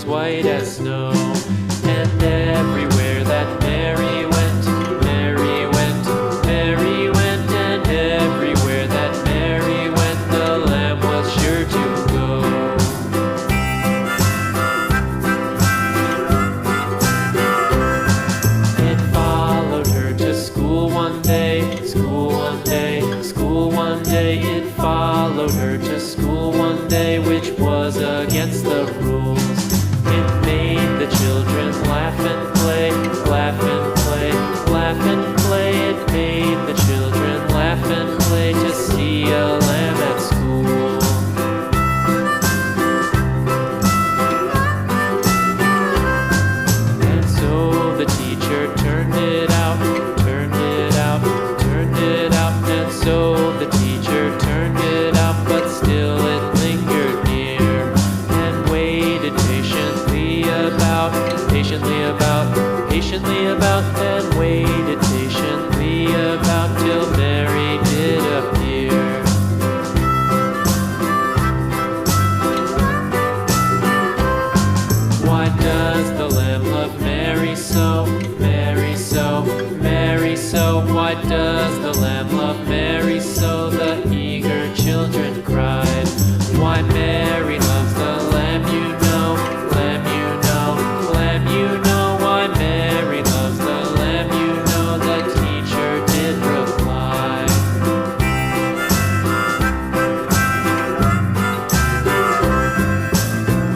white as snow. And everywhere that Mary went, Mary went, Mary went, and everywhere that Mary went, the lamb was sure to go. It followed her to school one day, school one day, school one day. It followed her to school one day, which was against the rules. It made the children laugh and play, laugh and play, laugh and play. It made the children laugh and play to see a lamb at school. And so the teacher turned it out, turned it out, turned it out. And so the teacher turned it out, but still it lingered near and waited patiently about, patiently about, patiently about, and waited patiently about till Mary did appear. Why does the lamb love Mary so, Mary so, Mary so? Why does the lamb love Mary so? The eager children cried. Why Mary loves the lamb, you know, lamb, you know, lamb, you know. Why Mary loves the lamb, you know, the teacher did reply.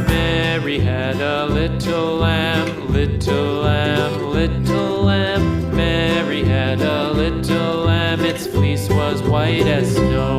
Mary had a little lamb, little lamb, little lamb. Mary had a little lamb, its fleece was white as snow.